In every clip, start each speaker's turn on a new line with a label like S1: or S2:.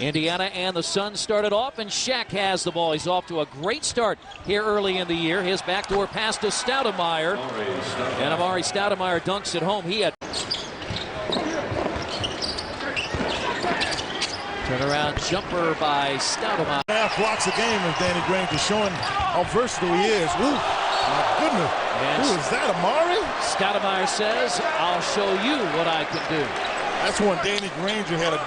S1: Indiana and the Suns started off, and Shaq has the ball. He's off to a great start here early in the year. His backdoor pass to Stoudemire. And Amare Stoudemire dunks it home. He had turnaround jumper by Stoudemire.
S2: Half blocks a game of Danny Granger, showing how versatile he is. Ooh, my goodness.
S1: And
S2: who is that, Amare?
S1: Stoudemire says, I'll show you what I can do.
S2: That's when Danny Granger had a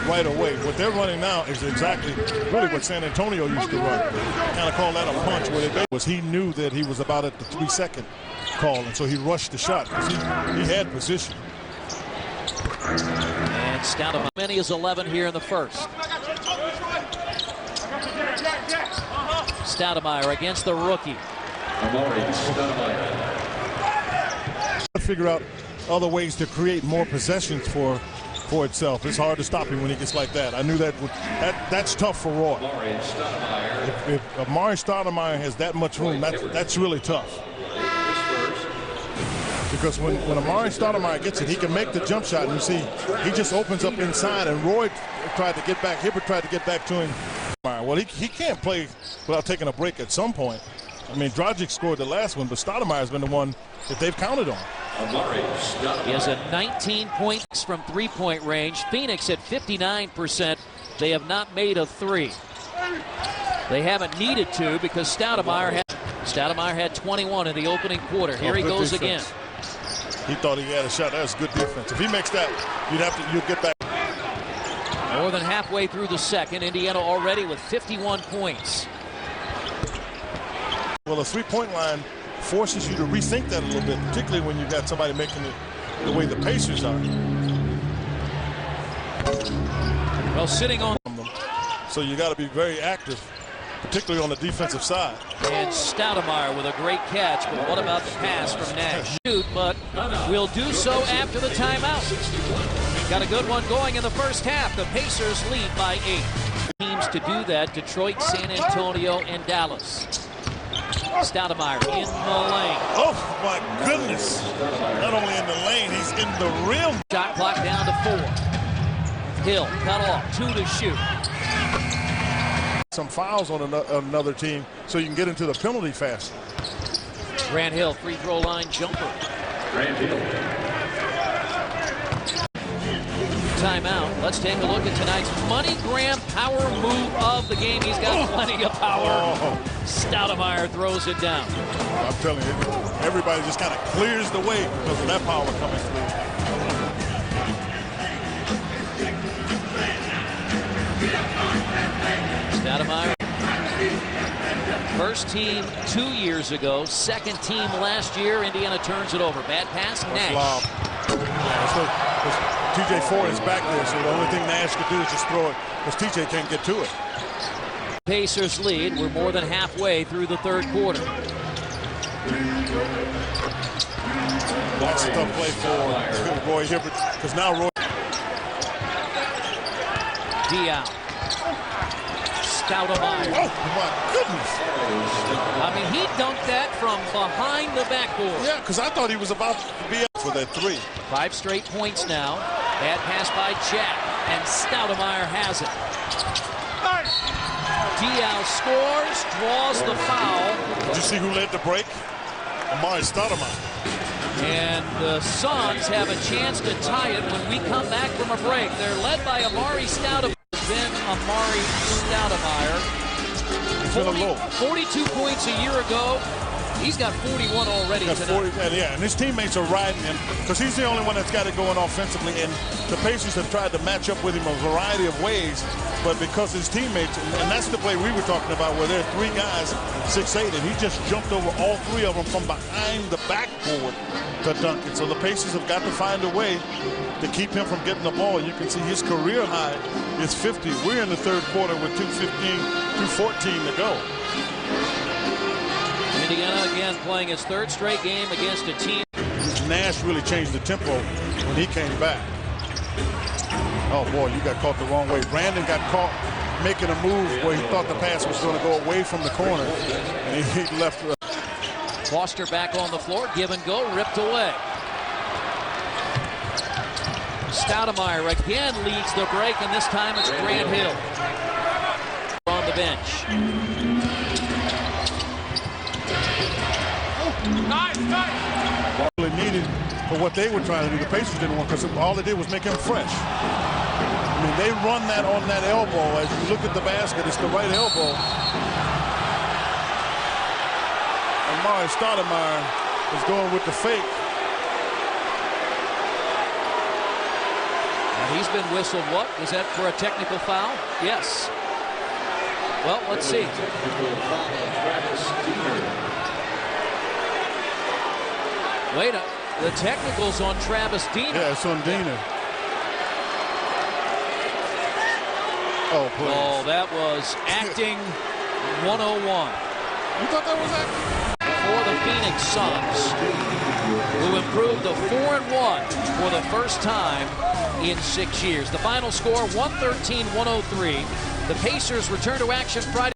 S2: right away. What they're running now is exactly really what San Antonio used to run. Kind of call that a punch. What it was, he knew that he was about at the 3-second call, and so he rushed the shot because he had position.
S1: And Stoudemire, many as 11 here in the first. Stoudemire against the rookie.
S2: Figure out other ways to create more possessions for itself. It's hard to stop him when he gets like that. I knew that's tough for Roy. If Amare Stoudemire has that much room, that's really tough. Because when Amare Stoudemire gets it, he can make the jump shot, and you see he just opens up inside, and Roy tried to get back. Hibbert tried to get back to him. Well, he can't play without taking a break at some point. I mean, Dragic scored the last one, but Stoudemire has been the one that they've counted on.
S1: He has a 19 points from three-point range. Phoenix at 59%. They have not made a three. They haven't needed to because Stoudemire had 21 in the opening quarter. Here he goes again.
S2: He thought he had a shot. That was good defense. If he makes that, you'd get back.
S1: More than halfway through the second. Indiana already with 51 points.
S2: Well, a three-point line forces you to rethink that a little bit, particularly when you've got somebody making it the way the Pacers are.
S1: Well, sitting on
S2: them, so you got to be very active, particularly on the defensive side.
S1: And Stoudemire with a great catch, but what about the pass from Nash? Shoot, but we'll do so after the timeout. Got a good one going in the first half. The Pacers lead by 8. Teams to do that: Detroit, San Antonio, and Dallas. Stoudemire in the lane.
S2: Oh, my goodness. Not only in the lane, he's in the rim.
S1: Shot clock down to 4. Hill cut off, 2 to shoot.
S2: Some fouls on another team so you can get into the penalty faster.
S1: Grant Hill, free throw line jumper.
S3: Grant Hill.
S1: Timeout. Let's take a look at tonight's MoneyGram power move of the game. He's got plenty of power. Stoudemire throws it down.
S2: I'm telling you, everybody just kind of clears the way because of that power coming through.
S1: Stoudemire. First team 2 years ago. Second team last year. Indiana turns it over. Bad pass. Nash.
S2: TJ Ford is back there, so the only thing Nash could do is just throw it because TJ can't get to it.
S1: Pacers lead. We're more than halfway through the third quarter.
S2: That's a tough play for Roy Hibbert because now Roy.
S1: Dial. Stoudemire.
S2: Oh, my goodness.
S1: I mean, he dunked that from behind the backboard.
S2: Yeah, because I thought he was about to be up for that 3.
S1: 5 straight points now. Bad pass by Jack, and Stoudemire has it. Dial scores, draws the foul.
S2: Did you see who led the break? Amare Stoudemire.
S1: And the Suns have a chance to tie it when we come back from a break. They're led by Amare Stoudemire. Then Amare Stoudemire. 42 points a year ago. He's got 41 already tonight.
S2: Yeah, and his teammates are riding him because he's the only one that's got it going offensively. And the Pacers have tried to match up with him a variety of ways, but because his teammates, and that's the play we were talking about, where there are 3 guys, 6'8", and he just jumped over all 3 of them from behind the backboard to dunk it. So the Pacers have got to find a way to keep him from getting the ball. You can see his career high is 50. We're in the third quarter with 2:14 to go.
S1: Indiana again playing his 3rd straight game against a team.
S2: Nash really changed the tempo when he came back. Oh boy, you got caught the wrong way. Brandon got caught making a move where he thought the pass was going to go away from the corner, and he left.
S1: Foster back on the floor, give and go, ripped away. Stoudemire again leads the break, and this time it's Grant Hill on the bench.
S2: Really needed for what they were trying to do. The Pacers didn't want, because all they did was make him fresh. I mean, they run that on that elbow. As you look at the basket, it's the right elbow. Amare Stoudemire is going with the fake.
S1: And he's been whistled. What? Was that for a technical foul? Yes. Well, let's see. Wait, the technical's on Travis Diener.
S2: Yeah, it's on Diener. Oh, please.
S1: Oh, that was acting 101.
S2: You thought that was acting?
S1: For the Phoenix Suns, who improved to 4-1 for the first time in 6 years. The final score, 113-103. The Pacers return to action Friday.